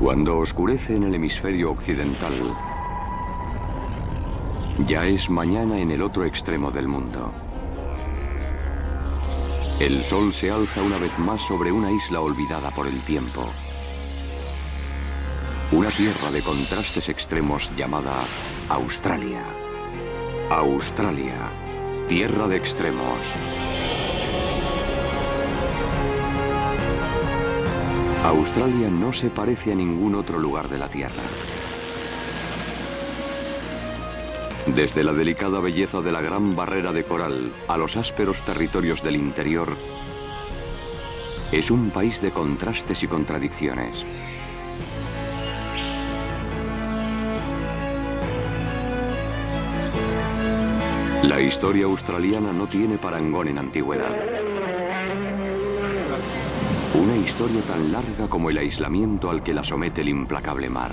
Cuando oscurece en el hemisferio occidental, ya es mañana en el otro extremo del mundo. El sol se alza una vez más sobre una isla olvidada por el tiempo. Una tierra de contrastes extremos llamada Australia. Australia, tierra de extremos. Australia no se parece a ningún otro lugar de la Tierra. Desde la delicada belleza de la gran barrera de coral a los ásperos territorios del interior, es un país de contrastes y contradicciones. La historia australiana no tiene parangón en antigüedad. Una historia tan larga como el aislamiento al que la somete el implacable mar.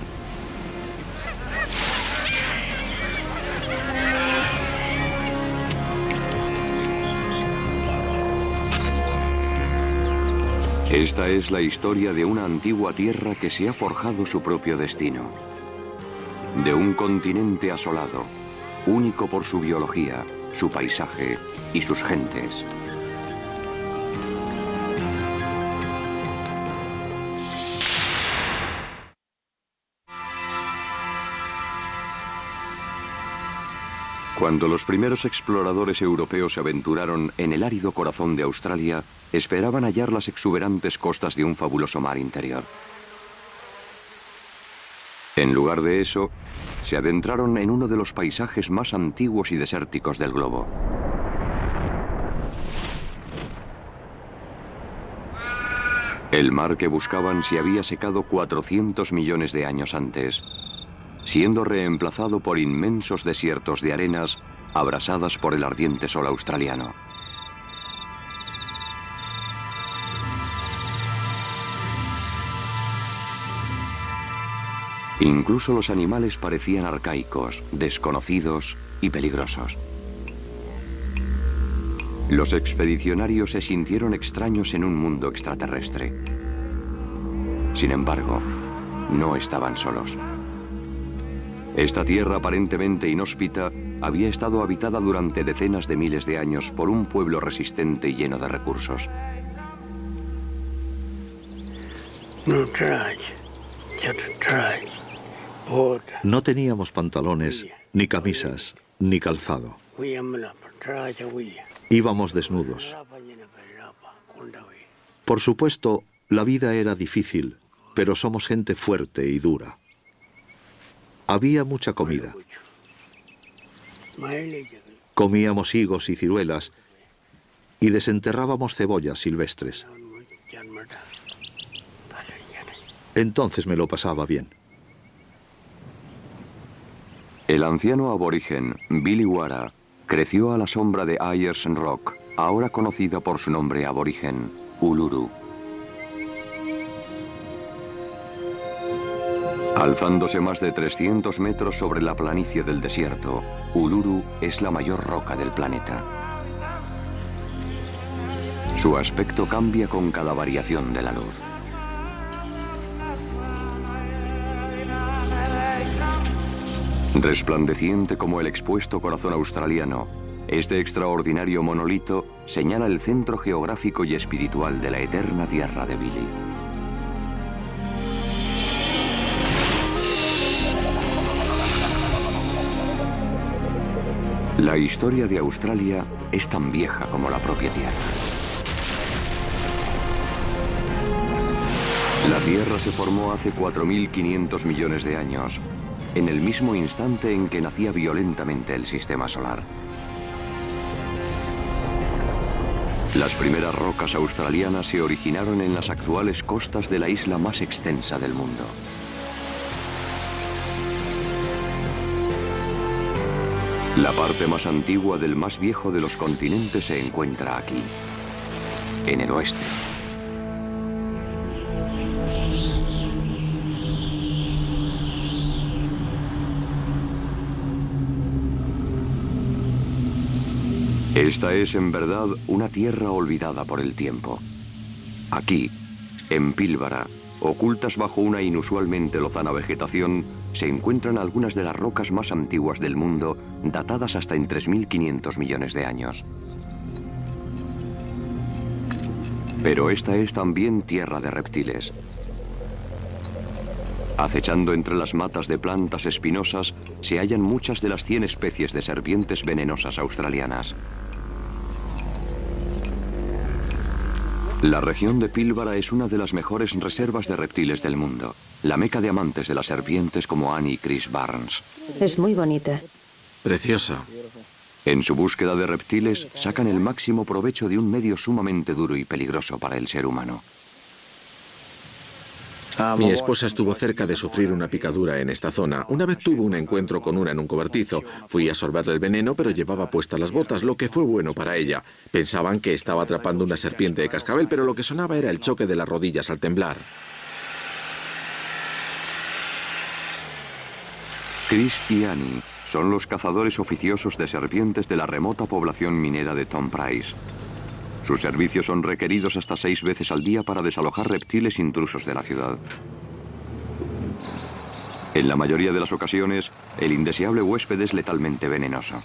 Esta es la historia de una antigua tierra que se ha forjado su propio destino. De un continente asolado, único por su biología, su paisaje y sus gentes. Cuando los primeros exploradores europeos se aventuraron en el árido corazón de Australia, esperaban hallar las exuberantes costas de un fabuloso mar interior. En lugar de eso, se adentraron en uno de los paisajes más antiguos y desérticos del globo. El mar que buscaban se había secado 400 millones de años antes, siendo reemplazado por inmensos desiertos de arenas abrasadas por el ardiente sol australiano. Incluso los animales parecían arcaicos, desconocidos y peligrosos. Los expedicionarios se sintieron extraños en un mundo extraterrestre. Sin embargo, no estaban solos. Esta tierra aparentemente inhóspita había estado habitada durante decenas de miles de años por un pueblo resistente y lleno de recursos. No teníamos pantalones, ni camisas, ni calzado. Íbamos desnudos. Por supuesto, la vida era difícil, pero somos gente fuerte y dura. Había mucha comida. Comíamos higos y ciruelas y desenterrábamos cebollas silvestres. Entonces me lo pasaba bien. El anciano aborigen Billy Wara creció a la sombra de Ayers Rock, ahora conocida por su nombre aborigen, Uluru. Alzándose más de 300 metros sobre la planicie del desierto, Uluru es la mayor roca del planeta. Su aspecto cambia con cada variación de la luz. Resplandeciente como el expuesto corazón australiano, este extraordinario monolito señala el centro geográfico y espiritual de la eterna tierra de Billy. La historia de Australia es tan vieja como la propia Tierra. La Tierra se formó hace 4.500 millones de años, en el mismo instante en que nacía violentamente el sistema solar. Las primeras rocas australianas se originaron en las actuales costas de la isla más extensa del mundo. La parte más antigua del más viejo de los continentes se encuentra aquí, en el oeste. Esta es en verdad una tierra olvidada por el tiempo. Aquí, en Pilbara, ocultas bajo una inusualmente lozana vegetación, se encuentran algunas de las rocas más antiguas del mundo, datadas hasta en 3.500 millones de años. Pero esta es también tierra de reptiles. Acechando entre las matas de plantas espinosas, se hallan muchas de las 100 especies de serpientes venenosas australianas. La región de Pilbara es una de las mejores reservas de reptiles del mundo, la meca de amantes de las serpientes como Annie y Chris Barnes. Es muy bonita. Preciosa. En su búsqueda de reptiles, sacan el máximo provecho de un medio sumamente duro y peligroso para el ser humano. Mi esposa estuvo cerca de sufrir una picadura en esta zona. Una vez tuvo un encuentro con una en un cobertizo. Fui a sorberle el veneno, pero llevaba puestas las botas, lo que fue bueno para ella. Pensaban que estaba atrapando una serpiente de cascabel, pero lo que sonaba era el choque de las rodillas al temblar. Chris y Annie son los cazadores oficiosos de serpientes de la remota población minera de Tom Price. Sus servicios son requeridos hasta 6 veces al día para desalojar reptiles intrusos de la ciudad. En la mayoría de las ocasiones, el indeseable huésped es letalmente venenoso.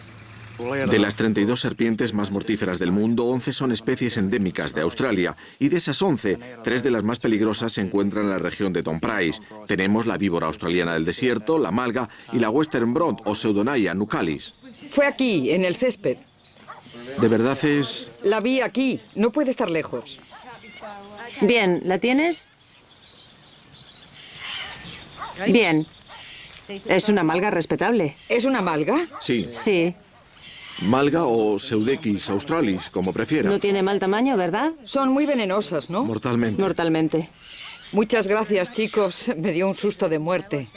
De las 32 serpientes más mortíferas del mundo, 11 son especies endémicas de Australia. Y de esas 11, 3 de las más peligrosas se encuentran en la región de Tom Price. Tenemos la víbora australiana del desierto, la malga y la Western Brown o Pseudonaia nucalis. Fue aquí, en el césped. ¿De verdad es...? La vi aquí. No puede estar lejos. Bien, ¿la tienes? Bien. Es una malga respetable. ¿Es una malga? Sí. Sí. Malga o Pseudechis australis, como prefiera. No tiene mal tamaño, ¿verdad? Son muy venenosas, ¿no? Mortalmente. Mortalmente. Muchas gracias, chicos. Me dio un susto de muerte.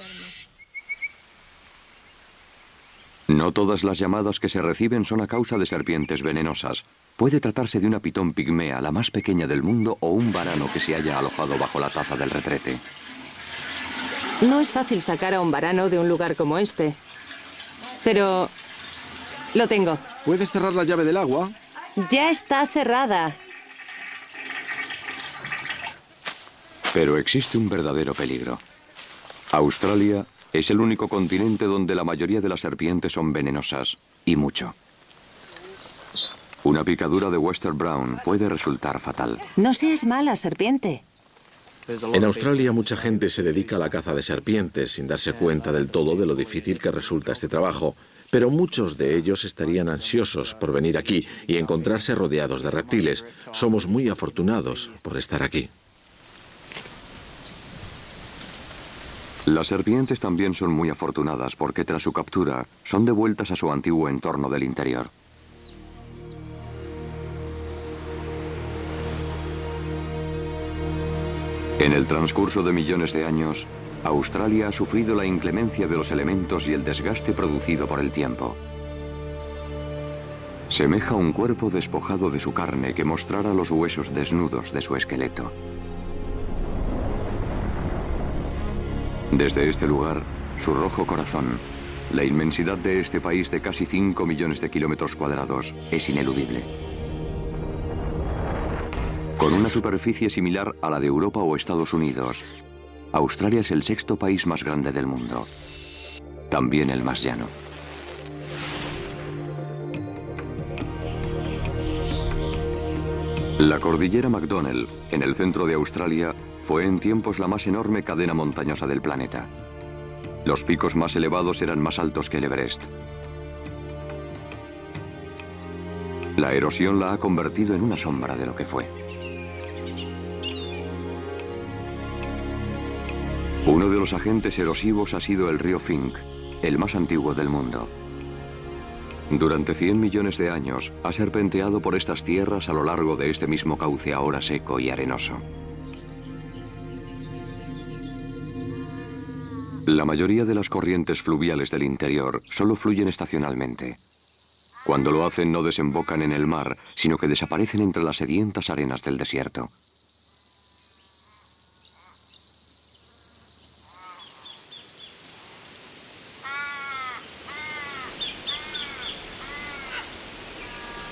No todas las llamadas que se reciben son a causa de serpientes venenosas. Puede tratarse de una pitón pigmea, la más pequeña del mundo, o un varano que se haya alojado bajo la taza del retrete. No es fácil sacar a un varano de un lugar como este. Pero... lo tengo. ¿Puedes cerrar la llave del agua? Ya está cerrada. Pero existe un verdadero peligro. Australia es el único continente donde la mayoría de las serpientes son venenosas, y mucho. Una picadura de Western Brown puede resultar fatal. No seas mala, serpiente. En Australia mucha gente se dedica a la caza de serpientes sin darse cuenta del todo de lo difícil que resulta este trabajo. Pero muchos de ellos estarían ansiosos por venir aquí y encontrarse rodeados de reptiles. Somos muy afortunados por estar aquí. Las serpientes también son muy afortunadas porque tras su captura son devueltas a su antiguo entorno del interior. En el transcurso de millones de años, Australia ha sufrido la inclemencia de los elementos y el desgaste producido por el tiempo. Semeja un cuerpo despojado de su carne que mostrara los huesos desnudos de su esqueleto. Desde este lugar, su rojo corazón, la inmensidad de este país de casi 5 millones de kilómetros cuadrados, es ineludible. Con una superficie similar a la de Europa o Estados Unidos, Australia es el 6º país más grande del mundo, también el más llano. La cordillera McDonnell, en el centro de Australia, fue en tiempos la más enorme cadena montañosa del planeta. Los picos más elevados eran más altos que el Everest. La erosión la ha convertido en una sombra de lo que fue. Uno de los agentes erosivos ha sido el río Finke, el más antiguo del mundo. Durante 100 millones de años ha serpenteado por estas tierras a lo largo de este mismo cauce ahora seco y arenoso. La mayoría de las corrientes fluviales del interior solo fluyen estacionalmente. Cuando lo hacen no desembocan en el mar, sino que desaparecen entre las sedientas arenas del desierto.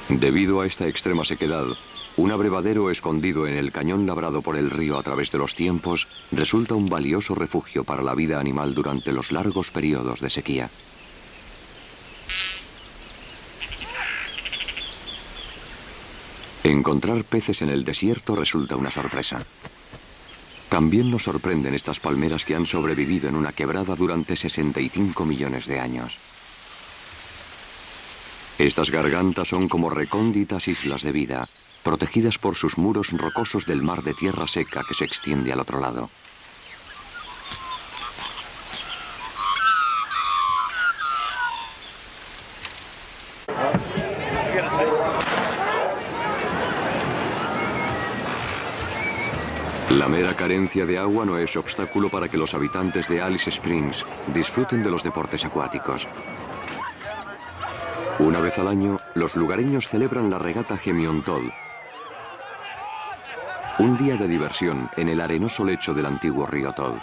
Debido a esta extrema sequedad, un abrevadero escondido en el cañón labrado por el río a través de los tiempos resulta un valioso refugio para la vida animal durante los largos periodos de sequía. Encontrar peces en el desierto resulta una sorpresa. También nos sorprenden estas palmeras que han sobrevivido en una quebrada durante 65 millones de años. Estas gargantas son como recónditas islas de vida, protegidas por sus muros rocosos del mar de tierra seca que se extiende al otro lado. La mera carencia de agua no es obstáculo para que los habitantes de Alice Springs disfruten de los deportes acuáticos. Una vez al año, los lugareños celebran la regata Hemiontoll, un día de diversión en el arenoso lecho del antiguo río Todd.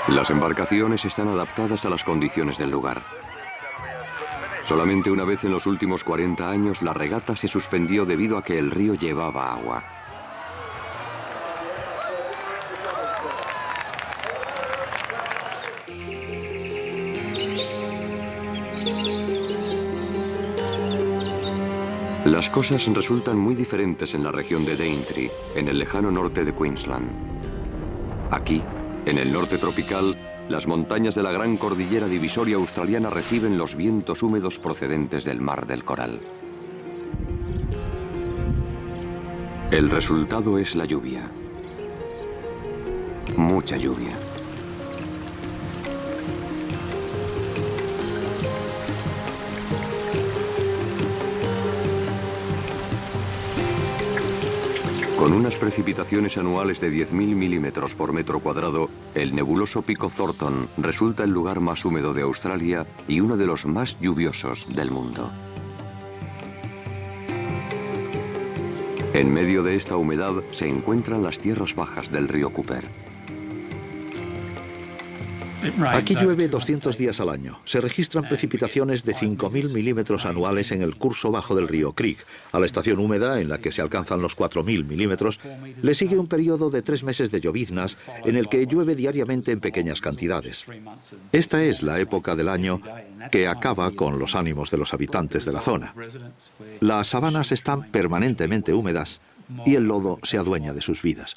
Las embarcaciones están adaptadas a las condiciones del lugar. Solamente una vez en los últimos 40 años la regata se suspendió debido a que el río llevaba agua. Las cosas resultan muy diferentes en la región de Daintree, en el lejano norte de Queensland. Aquí, en el norte tropical, las montañas de la gran cordillera divisoria australiana reciben los vientos húmedos procedentes del Mar del Coral. El resultado es la lluvia. Mucha lluvia. Con unas precipitaciones anuales de 10.000 milímetros por metro cuadrado, el nebuloso Pico Thornton resulta el lugar más húmedo de Australia y uno de los más lluviosos del mundo. En medio de esta humedad se encuentran las tierras bajas del río Cooper. Aquí llueve 200 días al año. Se registran precipitaciones de 5.000 milímetros anuales en el curso bajo del río Creek. A la estación húmeda, en la que se alcanzan los 4.000 milímetros, le sigue un periodo de 3 meses de lloviznas en el que llueve diariamente en pequeñas cantidades. Esta es la época del año que acaba con los ánimos de los habitantes de la zona. Las sabanas están permanentemente húmedas y el lodo se adueña de sus vidas.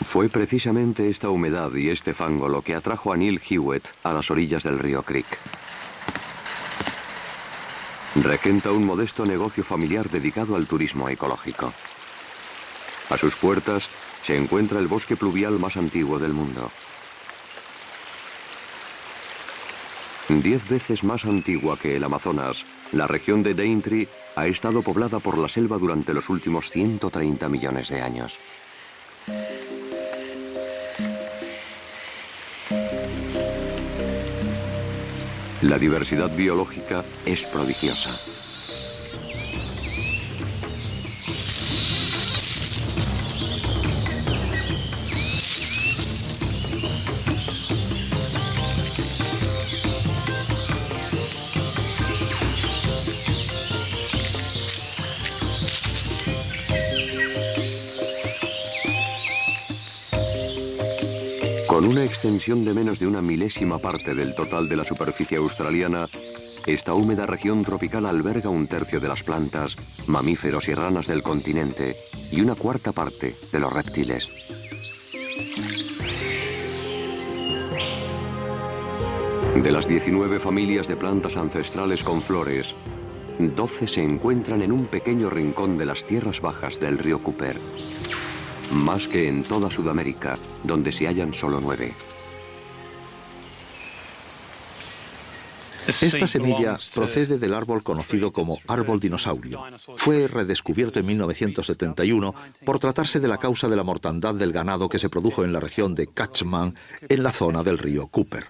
Fue precisamente esta humedad y este fango lo que atrajo a Neil Hewitt a las orillas del río Creek. Regenta un modesto negocio familiar dedicado al turismo ecológico. A sus puertas se encuentra el bosque pluvial más antiguo del mundo. 10 veces más antigua que el Amazonas, la región de Daintree ha estado poblada por la selva durante los últimos 130 millones de años. La diversidad biológica es prodigiosa. Con una extensión de menos de una milésima parte del total de la superficie australiana, esta húmeda región tropical alberga 1/3 de las plantas, mamíferos y ranas del continente y 1/4 parte de los reptiles. De las 19 familias de plantas ancestrales con flores, 12 se encuentran en un pequeño rincón de las tierras bajas del río Cooper. Más que en toda Sudamérica, donde se hallan solo 9. Esta semilla procede del árbol conocido como árbol dinosaurio. Fue redescubierto en 1971 por tratarse de la causa de la mortandad del ganado que se produjo en la región de Catchman, en la zona del río Cooper.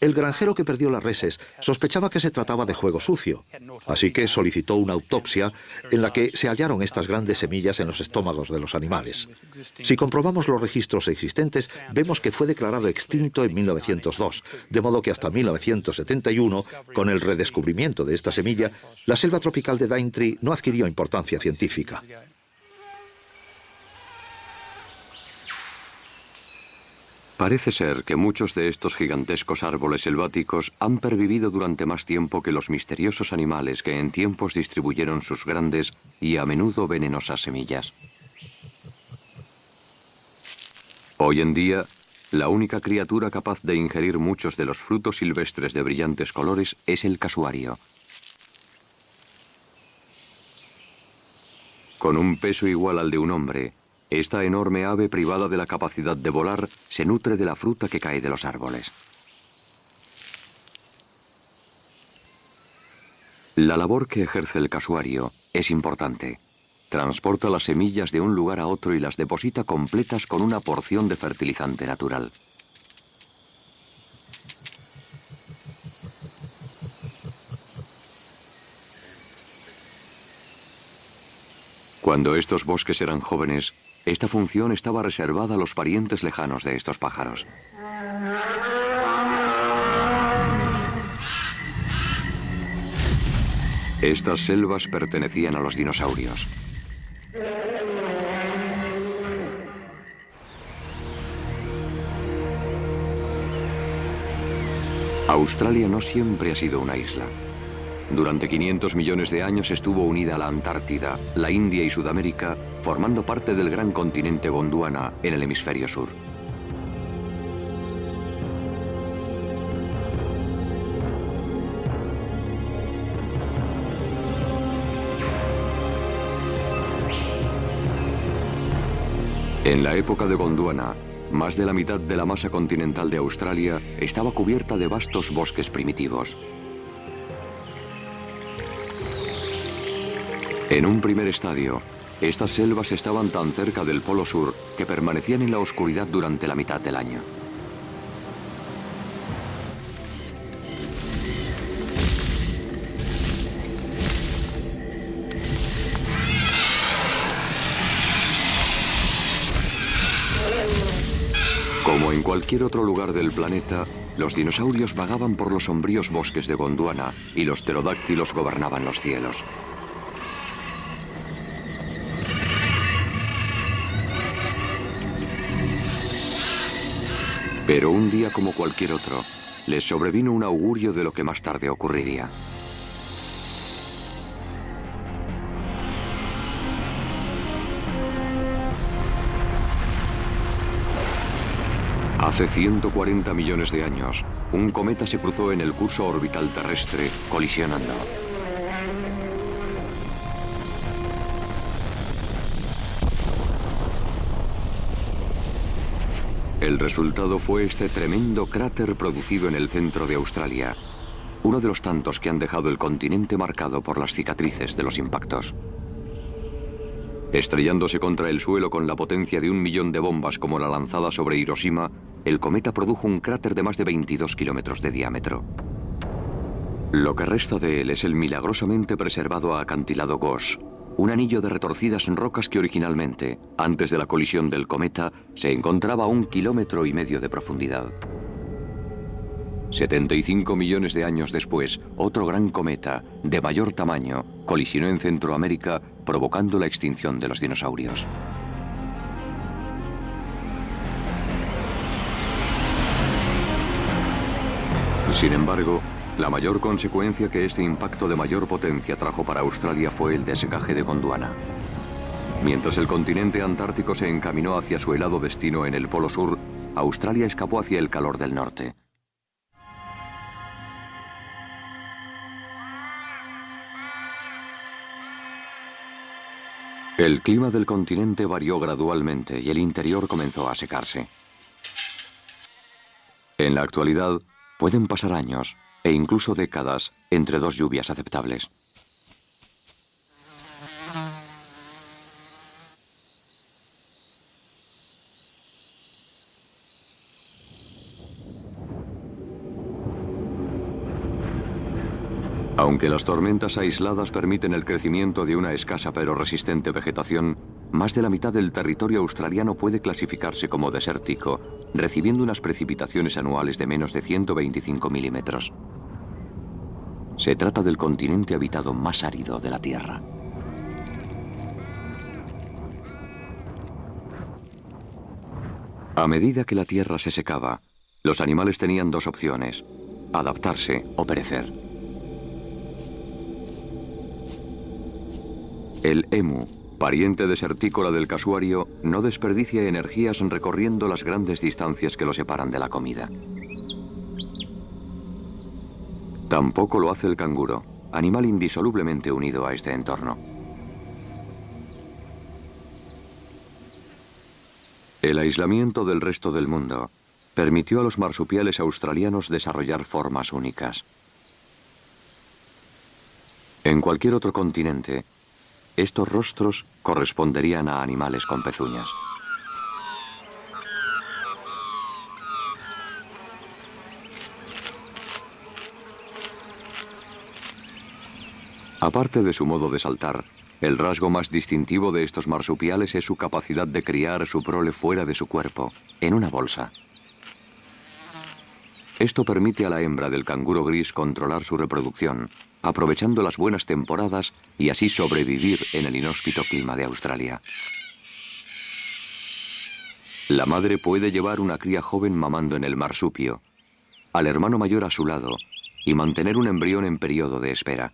El granjero que perdió las reses sospechaba que se trataba de juego sucio, así que solicitó una autopsia en la que se hallaron estas grandes semillas en los estómagos de los animales. Si comprobamos los registros existentes, vemos que fue declarado extinto en 1902, de modo que hasta 1971, con el redescubrimiento de esta semilla, la selva tropical de Daintree no adquirió importancia científica. Parece ser que muchos de estos gigantescos árboles selváticos han pervivido durante más tiempo que los misteriosos animales que en tiempos distribuyeron sus grandes y a menudo venenosas semillas. Hoy en día, la única criatura capaz de ingerir muchos de los frutos silvestres de brillantes colores es el casuario. Con un peso igual al de un hombre, esta enorme ave privada de la capacidad de volar se nutre de la fruta que cae de los árboles. La labor que ejerce el casuario es importante. Transporta las semillas de un lugar a otro y las deposita completas con una porción de fertilizante natural. Cuando estos bosques eran jóvenes, esta función estaba reservada a los parientes lejanos de estos pájaros. Estas selvas pertenecían a los dinosaurios. Australia no siempre ha sido una isla. Durante 500 millones de años estuvo unida a la Antártida, la India y Sudamérica, formando parte del gran continente Gondwana en el hemisferio sur. En la época de Gondwana, más de la mitad de la masa continental de Australia estaba cubierta de vastos bosques primitivos. En un primer estadio, estas selvas estaban tan cerca del Polo Sur que permanecían en la oscuridad durante la mitad del año. Como en cualquier otro lugar del planeta, los dinosaurios vagaban por los sombríos bosques de Gondwana y los pterodáctilos gobernaban los cielos. Pero un día como cualquier otro, les sobrevino un augurio de lo que más tarde ocurriría. Hace 140 millones de años, un cometa se cruzó en el curso orbital terrestre, colisionando. El resultado fue este tremendo cráter producido en el centro de Australia, uno de los tantos que han dejado el continente marcado por las cicatrices de los impactos. Estrellándose contra el suelo con la potencia de 1 millón de bombas como la lanzada sobre Hiroshima, el cometa produjo un cráter de más de 22 kilómetros de diámetro. Lo que resta de él es el milagrosamente preservado acantilado Gauss, un anillo de retorcidas rocas que originalmente, antes de la colisión del cometa, se encontraba a 1,5 kilómetros de profundidad. 75 millones de años después, otro gran cometa, de mayor tamaño, colisionó en Centroamérica, provocando la extinción de los dinosaurios. Sin embargo, la mayor consecuencia que este impacto de mayor potencia trajo para Australia fue el desgaje de Gondwana. Mientras el continente antártico se encaminó hacia su helado destino en el Polo Sur, Australia escapó hacia el calor del norte. El clima del continente varió gradualmente y el interior comenzó a secarse. En la actualidad, pueden pasar años e incluso décadas entre dos lluvias aceptables. Aunque las tormentas aisladas permiten el crecimiento de una escasa pero resistente vegetación, más de la mitad del territorio australiano puede clasificarse como desértico, recibiendo unas precipitaciones anuales de menos de 125 milímetros. Se trata del continente habitado más árido de la Tierra. A medida que la Tierra se secaba, los animales tenían dos opciones: adaptarse o perecer. El emu, pariente desertícola del casuario, no desperdicia energías recorriendo las grandes distancias que lo separan de la comida. Tampoco lo hace el canguro, animal indisolublemente unido a este entorno. El aislamiento del resto del mundo permitió a los marsupiales australianos desarrollar formas únicas. En cualquier otro continente, estos rostros corresponderían a animales con pezuñas. Aparte de su modo de saltar, el rasgo más distintivo de estos marsupiales es su capacidad de criar su prole fuera de su cuerpo, en una bolsa. Esto permite a la hembra del canguro gris controlar su reproducción, aprovechando las buenas temporadas y así sobrevivir en el inhóspito clima de Australia. La madre puede llevar una cría joven mamando en el marsupio, al hermano mayor a su lado y mantener un embrión en periodo de espera.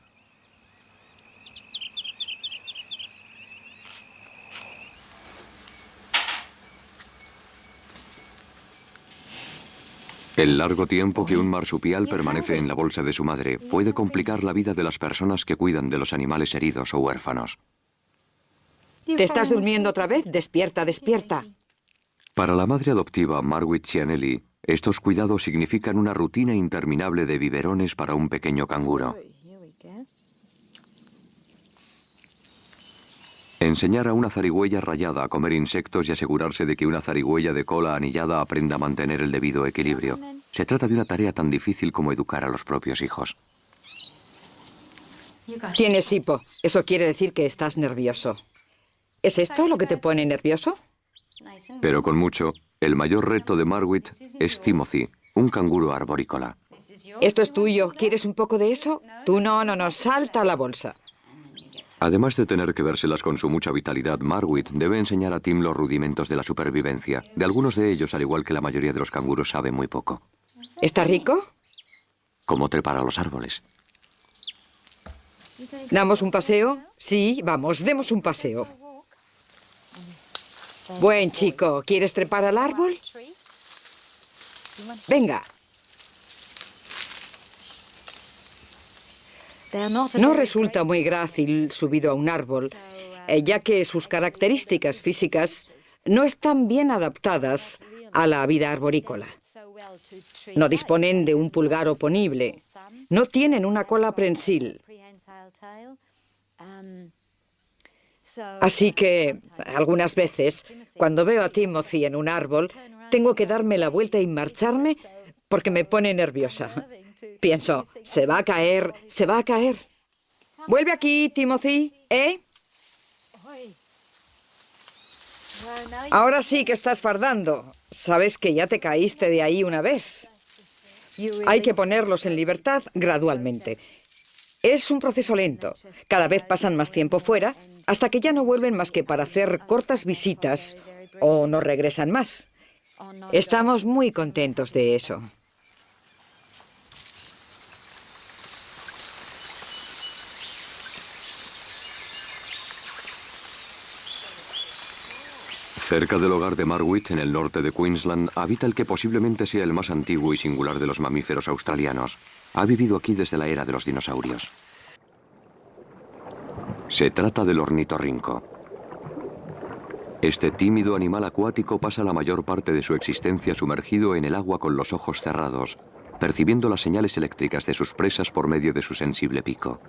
El largo tiempo que un marsupial permanece en la bolsa de su madre puede complicar la vida de las personas que cuidan de los animales heridos o huérfanos. ¿Te estás durmiendo otra vez? Despierta, despierta. Para la madre adoptiva Margaret Cianelli, estos cuidados significan una rutina interminable de biberones para un pequeño canguro. Enseñar a una zarigüeya rayada a comer insectos y asegurarse de que una zarigüeya de cola anillada aprenda a mantener el debido equilibrio. Se trata de una tarea tan difícil como educar a los propios hijos. Tienes hipo. Eso quiere decir que estás nervioso. ¿Es esto lo que te pone nervioso? Pero con mucho, el mayor reto de Margaret es Timothy, un canguro arborícola. Esto es tuyo. ¿Quieres un poco de eso? Tú no, salta a la bolsa. Además de tener que vérselas con su mucha vitalidad, Margaret debe enseñar a Tim los rudimentos de la supervivencia. De algunos de ellos, al igual que la mayoría de los canguros, sabe muy poco. ¿Está rico? Cómo trepar a los árboles. ¿Damos un paseo? Sí, vamos, demos un paseo. Buen chico, ¿quieres trepar al árbol? Venga. No resulta muy grácil subido a un árbol, ya que sus características físicas no están bien adaptadas a la vida arborícola. No disponen de un pulgar oponible, no tienen una cola prensil. Así que, algunas veces, cuando veo a Timothy en un árbol, tengo que darme la vuelta y marcharme porque me pone nerviosa. Pienso, se va a caer, se va a caer. Vuelve aquí, Timothy, ¿eh? Ahora sí que estás fardando. Sabes que ya te caíste de ahí una vez. Hay que ponerlos en libertad gradualmente. Es un proceso lento. Cada vez pasan más tiempo fuera, hasta que ya no vuelven más que para hacer cortas visitas o no regresan más. Estamos muy contentos de eso. Cerca del hogar de Margaret, en el norte de Queensland, habita el que posiblemente sea el más antiguo y singular de los mamíferos australianos. Ha vivido aquí desde la era de los dinosaurios. Se trata del ornitorrinco. Este tímido animal acuático pasa la mayor parte de su existencia sumergido en el agua con los ojos cerrados, percibiendo las señales eléctricas de sus presas por medio de su sensible pico.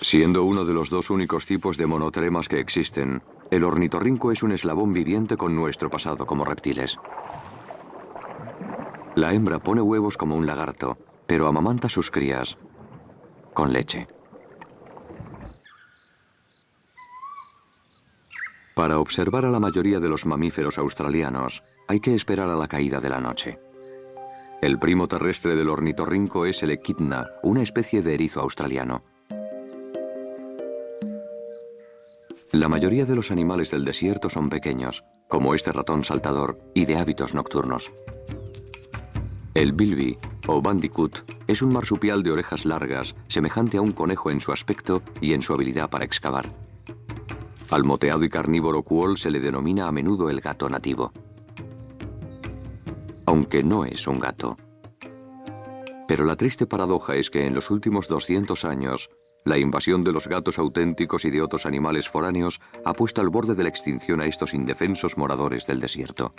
Siendo uno de los dos únicos tipos de monotremas que existen, el ornitorrinco es un eslabón viviente con nuestro pasado como reptiles. La hembra pone huevos como un lagarto pero amamanta a sus crías con leche. Para observar a la mayoría de los mamíferos australianos, hay que esperar a la caída de la noche. El primo terrestre del ornitorrinco es el equidna, una especie de erizo australiano. La mayoría de los animales del desierto son pequeños, como este ratón saltador, y de hábitos nocturnos. El bilby, o bandicoot, es un marsupial de orejas largas, semejante a un conejo en su aspecto y en su habilidad para excavar. Al moteado y carnívoro cuol se le denomina a menudo el gato nativo, aunque no es un gato. Pero la triste paradoja es que en los últimos 200 años, la invasión de los gatos auténticos y de otros animales foráneos ha puesto al borde de la extinción a estos indefensos moradores del desierto.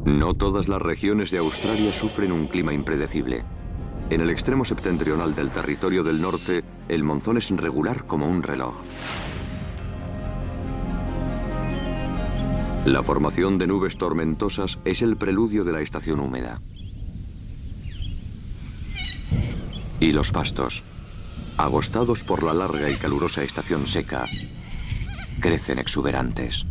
No todas las regiones de Australia sufren un clima impredecible. En el extremo septentrional del territorio del norte, el monzón es regular como un reloj. La formación de nubes tormentosas es el preludio de la estación húmeda. Y los pastos, agostados por la larga y calurosa estación seca, crecen exuberantes.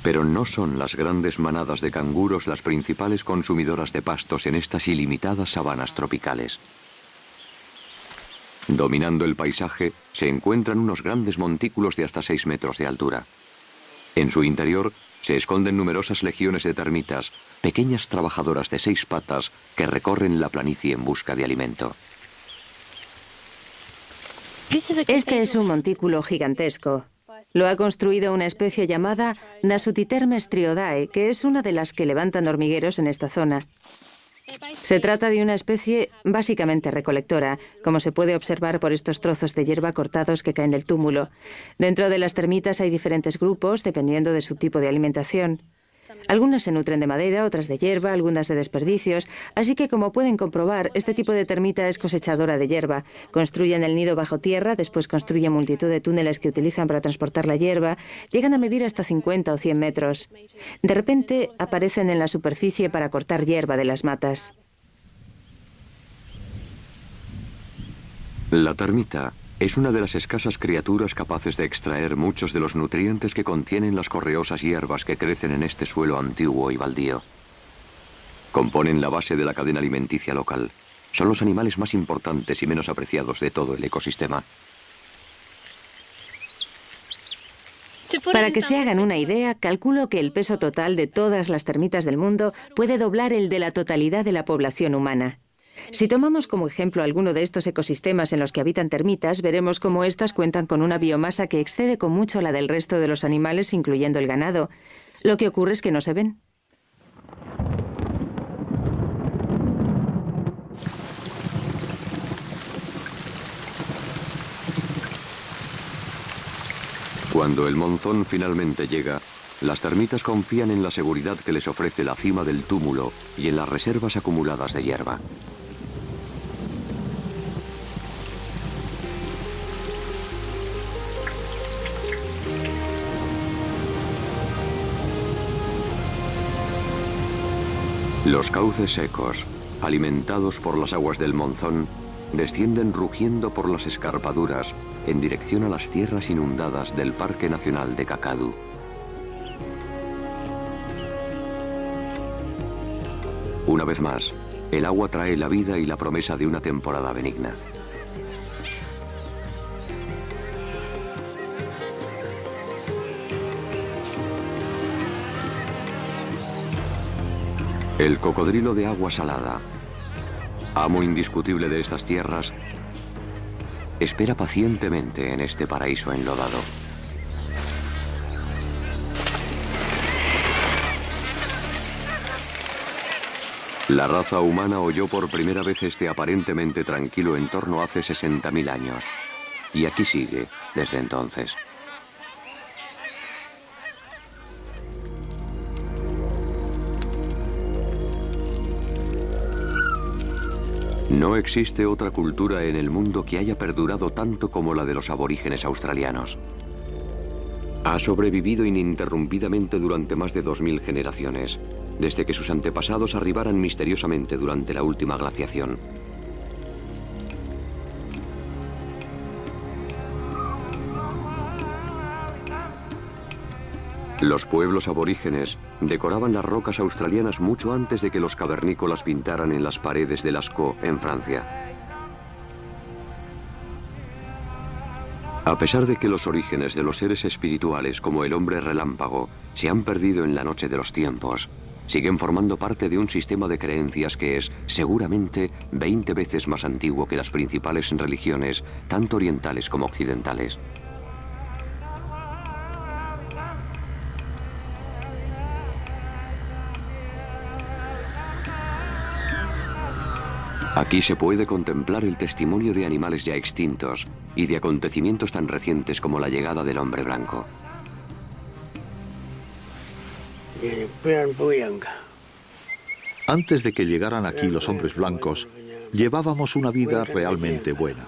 Pero no son las grandes manadas de canguros las principales consumidoras de pastos en estas ilimitadas sabanas tropicales. Dominando el paisaje se encuentran unos grandes montículos de hasta 6 metros de altura. En su interior se esconden numerosas legiones de termitas, pequeñas trabajadoras de 6 patas que recorren la planicie en busca de alimento. Este es un montículo gigantesco. Lo ha construido una especie llamada Nasutitermes triodae, que es una de las que levantan hormigueros en esta zona. Se trata de una especie básicamente recolectora, como se puede observar por estos trozos de hierba cortados que caen del túmulo. Dentro de las termitas hay diferentes grupos, dependiendo de su tipo de alimentación. Algunas se nutren de madera, otras de hierba, algunas de desperdicios, así que como pueden comprobar, este tipo de termita es cosechadora de hierba. Construyen el nido bajo tierra, después construyen multitud de túneles que utilizan para transportar la hierba, llegan a medir hasta 50 o 100 metros. De repente aparecen en la superficie para cortar hierba de las matas. La termita es una de las escasas criaturas capaces de extraer muchos de los nutrientes que contienen las correosas hierbas que crecen en este suelo antiguo y baldío. Componen la base de la cadena alimenticia local. Son los animales más importantes y menos apreciados de todo el ecosistema. Para que se hagan una idea, calculo que el peso total de todas las termitas del mundo puede doblar el de la totalidad de la población humana. Si tomamos como ejemplo alguno de estos ecosistemas en los que habitan termitas, veremos cómo éstas cuentan con una biomasa que excede con mucho la del resto de los animales, incluyendo el ganado. Lo que ocurre es que no se ven. Cuando el monzón finalmente llega, las termitas confían en la seguridad que les ofrece la cima del túmulo y en las reservas acumuladas de hierba. Los cauces secos, alimentados por las aguas del monzón, descienden rugiendo por las escarpaduras en dirección a las tierras inundadas del Parque Nacional de Kakadu. Una vez más, el agua trae la vida y la promesa de una temporada benigna. El cocodrilo de agua salada, amo indiscutible de estas tierras, espera pacientemente en este paraíso enlodado. La raza humana oyó por primera vez este aparentemente tranquilo entorno hace 60.000 años, y aquí sigue desde entonces. No existe otra cultura en el mundo que haya perdurado tanto como la de los aborígenes australianos. Ha sobrevivido ininterrumpidamente durante más de 2000 generaciones, desde que sus antepasados arribaran misteriosamente durante la última glaciación. Los pueblos aborígenes decoraban las rocas australianas mucho antes de que los cavernícolas pintaran en las paredes de Lascaux, en Francia. A pesar de que los orígenes de los seres espirituales como el hombre relámpago se han perdido en la noche de los tiempos, siguen formando parte de un sistema de creencias que es, seguramente, 20 veces más antiguo que las principales religiones, tanto orientales como occidentales. Aquí se puede contemplar el testimonio de animales ya extintos y de acontecimientos tan recientes como la llegada del hombre blanco. Antes de que llegaran aquí los hombres blancos, llevábamos una vida realmente buena.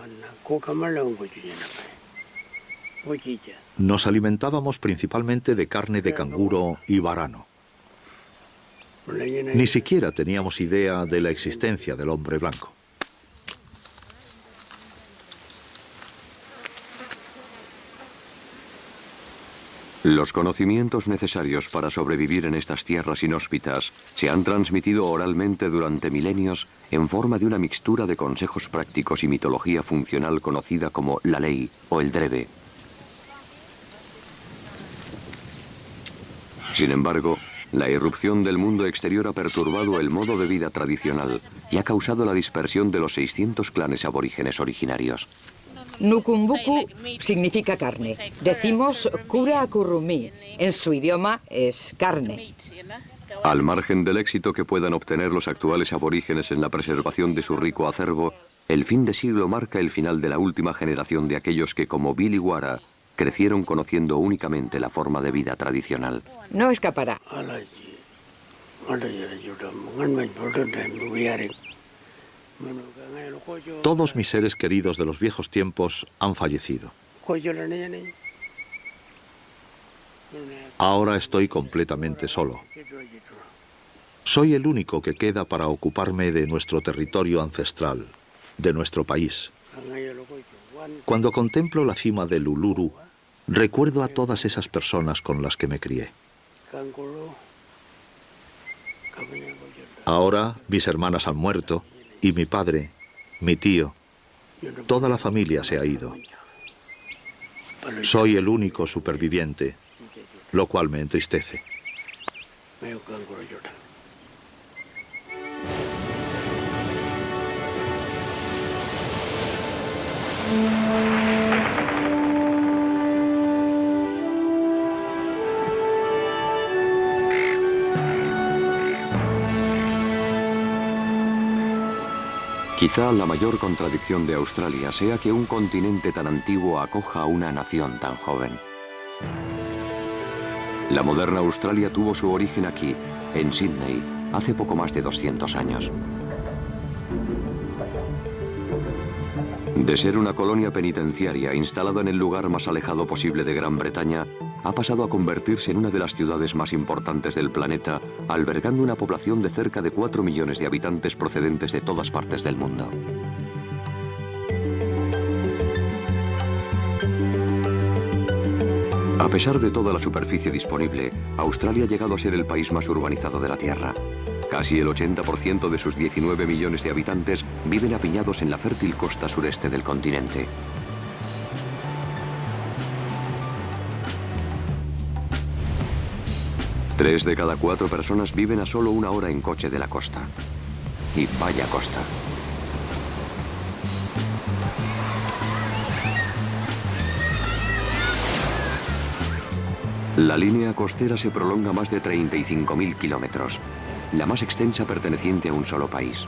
Nos alimentábamos principalmente de carne de canguro y varano. Ni siquiera teníamos idea de la existencia del hombre blanco. Los conocimientos necesarios para sobrevivir en estas tierras inhóspitas se han transmitido oralmente durante milenios en forma de una mixtura de consejos prácticos y mitología funcional conocida como la ley o el dreve. Sin embargo, la irrupción del mundo exterior ha perturbado el modo de vida tradicional y ha causado la dispersión de los 600 clanes aborígenes originarios. Nukumbuku significa carne. Decimos kura kurumi. En su idioma es carne. Al margen del éxito que puedan obtener los actuales aborígenes en la preservación de su rico acervo, el fin de siglo marca el final de la última generación de aquellos que, como Billy Wara, crecieron conociendo únicamente la forma de vida tradicional. No escapará. Todos mis seres queridos de los viejos tiempos han fallecido. Ahora estoy completamente solo. Soy el único que queda para ocuparme de nuestro territorio ancestral, de nuestro país. Cuando contemplo la cima del Uluru, recuerdo a todas esas personas con las que me crié. Ahora mis hermanas han muerto y mi padre, mi tío, toda la familia se ha ido. Soy el único superviviente, lo cual me entristece. Quizá la mayor contradicción de Australia sea que un continente tan antiguo acoja a una nación tan joven. La moderna Australia tuvo su origen aquí, en Sídney, hace poco más de 200 años. De ser una colonia penitenciaria instalada en el lugar más alejado posible de Gran Bretaña, ha pasado a convertirse en una de las ciudades más importantes del planeta, albergando una población de cerca de 4 millones de habitantes procedentes de todas partes del mundo. A pesar de toda la superficie disponible, Australia ha llegado a ser el país más urbanizado de la Tierra. Casi el 80% de sus 19 millones de habitantes viven apiñados en la fértil costa sureste del continente. Tres de cada 4 personas viven a solo 1 hora en coche de la costa. Y vaya costa. La línea costera se prolonga más de 35.000 kilómetros, la más extensa perteneciente a un solo país.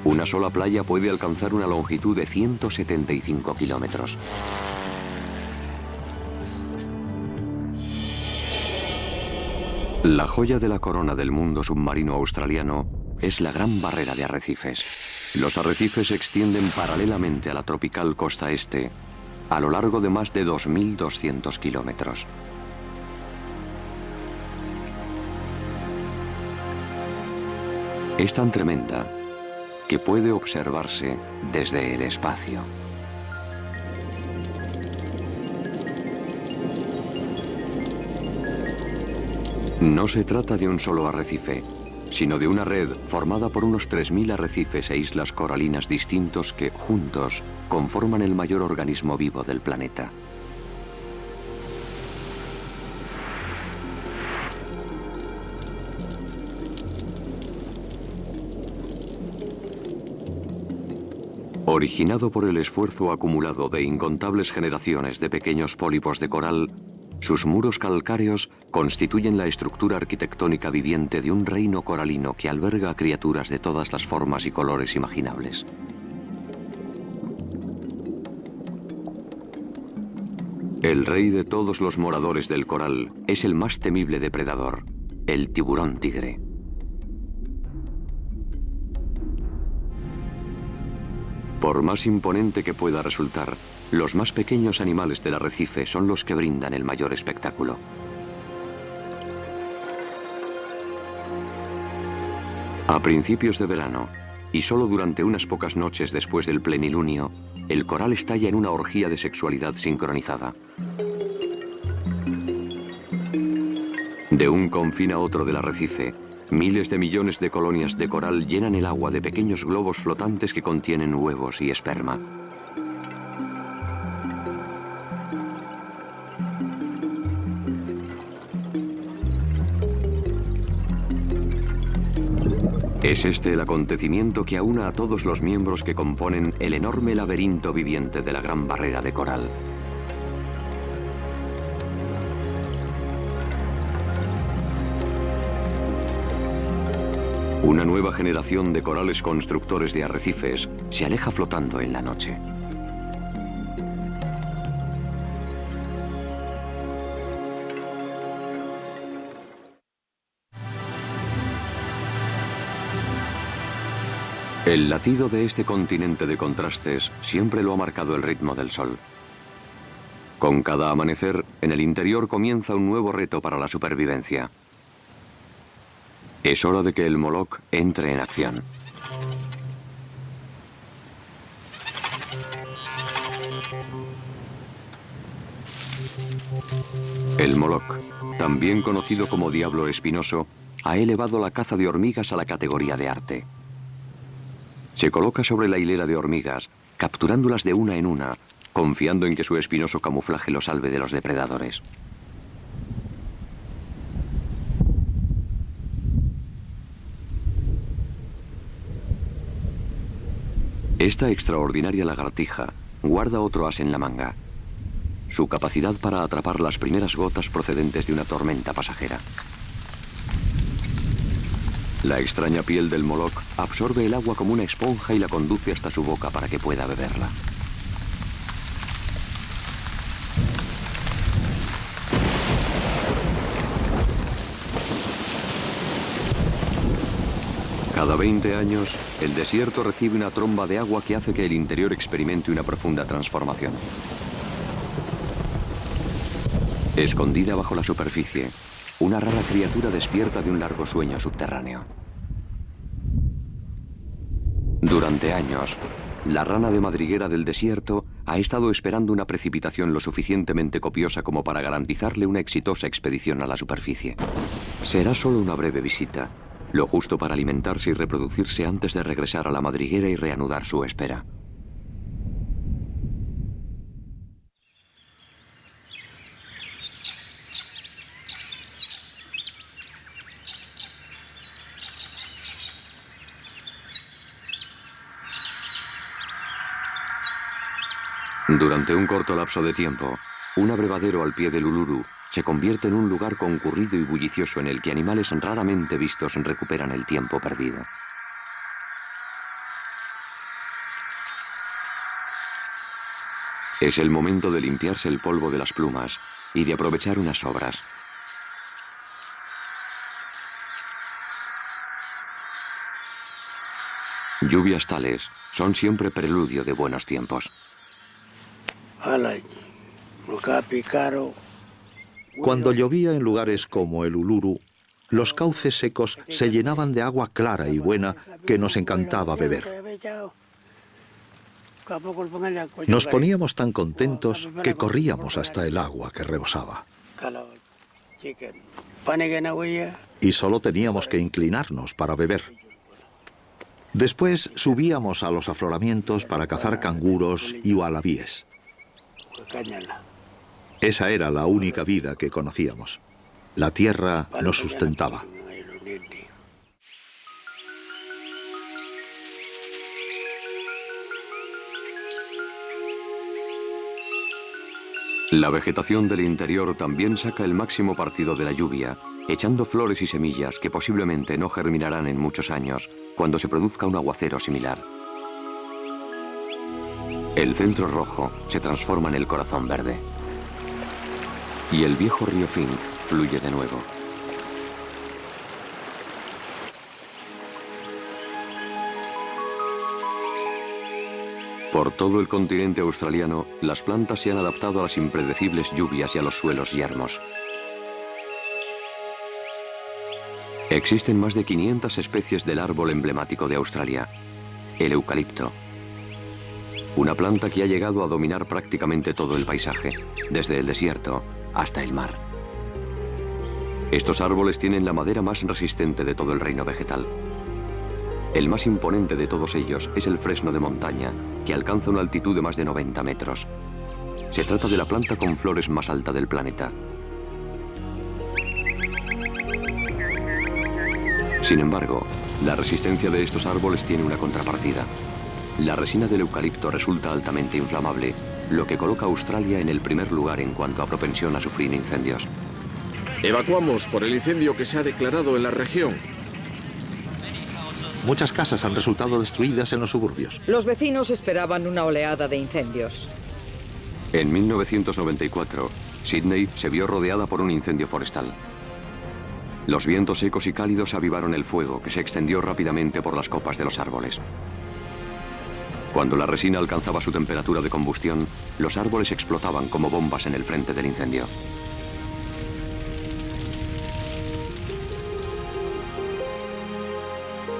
Una sola playa puede alcanzar una longitud de 175 kilómetros. La joya de la corona del mundo submarino australiano es la Gran Barrera de Arrecifes. Los arrecifes se extienden paralelamente a la tropical costa este, a lo largo de más de 2.200 kilómetros. Es tan tremenda que puede observarse desde el espacio. No se trata de un solo arrecife, sino de una red formada por unos 3.000 arrecifes e islas coralinas distintos que, juntos, conforman el mayor organismo vivo del planeta. Originado por el esfuerzo acumulado de incontables generaciones de pequeños pólipos de coral, sus muros calcáreos constituyen la estructura arquitectónica viviente de un reino coralino que alberga a criaturas de todas las formas y colores imaginables. El rey de todos los moradores del coral es el más temible depredador, el tiburón tigre. Por más imponente que pueda resultar, los más pequeños animales del arrecife son los que brindan el mayor espectáculo. A principios de verano, y solo durante unas pocas noches después del plenilunio, el coral estalla en una orgía de sexualidad sincronizada. De un confín a otro del arrecife, miles de millones de colonias de coral llenan el agua de pequeños globos flotantes que contienen huevos y esperma. Es este el acontecimiento que aúna a todos los miembros que componen el enorme laberinto viviente de la Gran Barrera de Coral. Una nueva generación de corales constructores de arrecifes se aleja flotando en la noche. El latido de este continente de contrastes siempre lo ha marcado el ritmo del sol. Con cada amanecer, en el interior comienza un nuevo reto para la supervivencia. Es hora de que el Moloch entre en acción. El Moloch, también conocido como diablo espinoso, ha elevado la caza de hormigas a la categoría de arte. Se coloca sobre la hilera de hormigas, capturándolas de una en una, confiando en que su espinoso camuflaje lo salve de los depredadores. Esta extraordinaria lagartija guarda otro as en la manga: su capacidad para atrapar las primeras gotas procedentes de una tormenta pasajera. La extraña piel del Moloch absorbe el agua como una esponja y la conduce hasta su boca para que pueda beberla. Cada 20 años, el desierto recibe una tromba de agua que hace que el interior experimente una profunda transformación. Escondida bajo la superficie, una rara criatura despierta de un largo sueño subterráneo. Durante años, la rana de madriguera del desierto ha estado esperando una precipitación lo suficientemente copiosa como para garantizarle una exitosa expedición a la superficie. Será solo una breve visita, lo justo para alimentarse y reproducirse antes de regresar a la madriguera y reanudar su espera. Durante un corto lapso de tiempo, un abrevadero al pie del Uluru se convierte en un lugar concurrido y bullicioso en el que animales raramente vistos recuperan el tiempo perdido. Es el momento de limpiarse el polvo de las plumas y de aprovechar unas sobras. Lluvias tales son siempre preludio de buenos tiempos. Cuando llovía en lugares como el Uluru, los cauces secos se llenaban de agua clara y buena que nos encantaba beber. Nos poníamos tan contentos que corríamos hasta el agua que rebosaba. Y solo teníamos que inclinarnos para beber. Después subíamos a los afloramientos para cazar canguros y ualabíes. Esa era la única vida que conocíamos. La tierra nos sustentaba. La vegetación del interior también saca el máximo partido de la lluvia, echando flores y semillas que posiblemente no germinarán en muchos años cuando se produzca un aguacero similar. El centro rojo se transforma en el corazón verde. Y el viejo río Fink fluye de nuevo. Por todo el continente australiano, las plantas se han adaptado a las impredecibles lluvias y a los suelos yermos. Existen más de 500 especies del árbol emblemático de Australia, el eucalipto. Una planta que ha llegado a dominar prácticamente todo el paisaje, desde el desierto hasta el mar. Estos árboles tienen la madera más resistente de todo el reino vegetal. El más imponente de todos ellos es el fresno de montaña, que alcanza una altitud de más de 90 metros. Se trata de la planta con flores más alta del planeta. Sin embargo, la resistencia de estos árboles tiene una contrapartida. La resina del eucalipto resulta altamente inflamable, lo que coloca a Australia en el primer lugar en cuanto a propensión a sufrir incendios. Evacuamos por el incendio que se ha declarado en la región. Muchas casas han resultado destruidas en los suburbios. Los vecinos esperaban una oleada de incendios. En 1994, Sydney se vio rodeada por un incendio forestal. Los vientos secos y cálidos avivaron el fuego, que se extendió rápidamente por las copas de los árboles. Cuando la resina alcanzaba su temperatura de combustión, los árboles explotaban como bombas en el frente del incendio.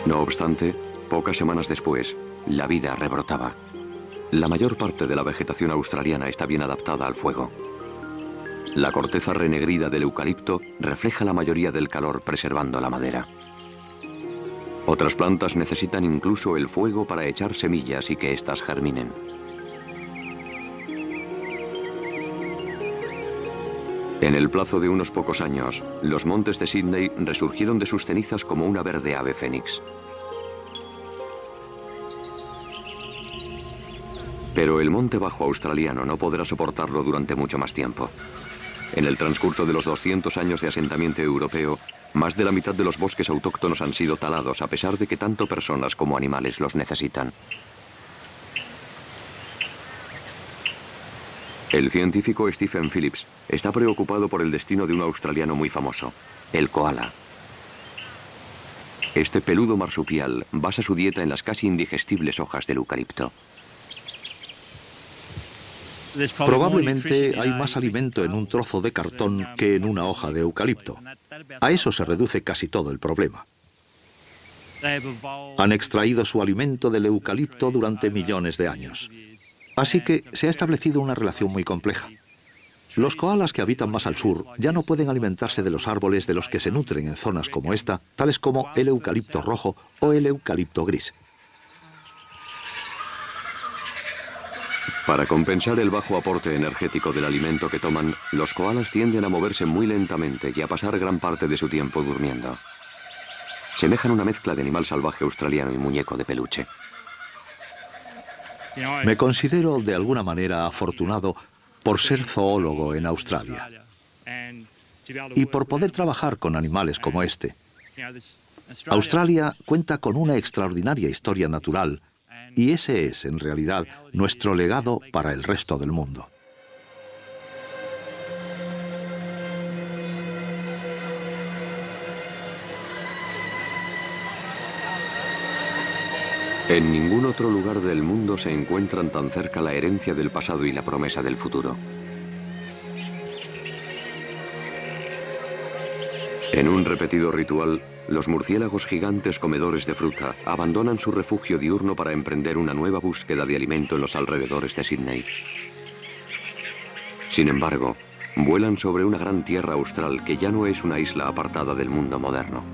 No obstante, pocas semanas después, la vida rebrotaba. La mayor parte de la vegetación australiana está bien adaptada al fuego. La corteza renegrida del eucalipto refleja la mayoría del calor preservando la madera. Otras plantas necesitan incluso el fuego para echar semillas y que éstas germinen. En el plazo de unos pocos años, los montes de Sydney resurgieron de sus cenizas como una verde ave fénix. Pero el monte bajo australiano no podrá soportarlo durante mucho más tiempo. En el transcurso de los 200 años de asentamiento europeo, más de la mitad de los bosques autóctonos han sido talados, a pesar de que tanto personas como animales los necesitan. El científico Stephen Phillips está preocupado por el destino de un australiano muy famoso, el koala. Este peludo marsupial basa su dieta en las casi indigestibles hojas del eucalipto. Probablemente hay más alimento en un trozo de cartón que en una hoja de eucalipto. A eso se reduce casi todo el problema. Han extraído su alimento del eucalipto durante millones de años. Así que se ha establecido una relación muy compleja. Los koalas que habitan más al sur ya no pueden alimentarse de los árboles de los que se nutren en zonas como esta, tales como el eucalipto rojo o el eucalipto gris. Para compensar el bajo aporte energético del alimento que toman, los koalas tienden a moverse muy lentamente y a pasar gran parte de su tiempo durmiendo. Semejan una mezcla de animal salvaje australiano y muñeco de peluche. Me considero de alguna manera afortunado por ser zoólogo en Australia y por poder trabajar con animales como este. Australia cuenta con una extraordinaria historia natural y ese es, en realidad, nuestro legado para el resto del mundo. En ningún otro lugar del mundo se encuentran tan cerca la herencia del pasado y la promesa del futuro. En un repetido ritual, los murciélagos gigantes comedores de fruta abandonan su refugio diurno para emprender una nueva búsqueda de alimento en los alrededores de Sídney. Sin embargo, vuelan sobre una gran tierra austral que ya no es una isla apartada del mundo moderno.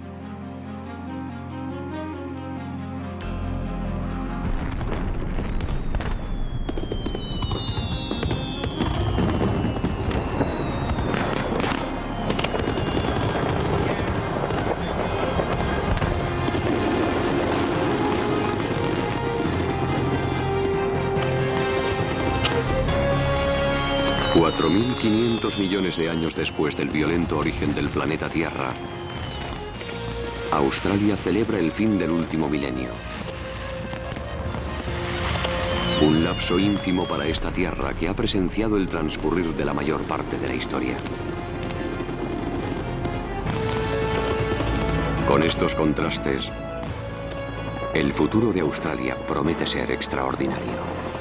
$4.500 millones de años después del violento origen del planeta Tierra, Australia celebra el fin del último milenio. Un lapso ínfimo para esta tierra que ha presenciado el transcurrir de la mayor parte de la historia. Con estos contrastes, el futuro de Australia promete ser extraordinario.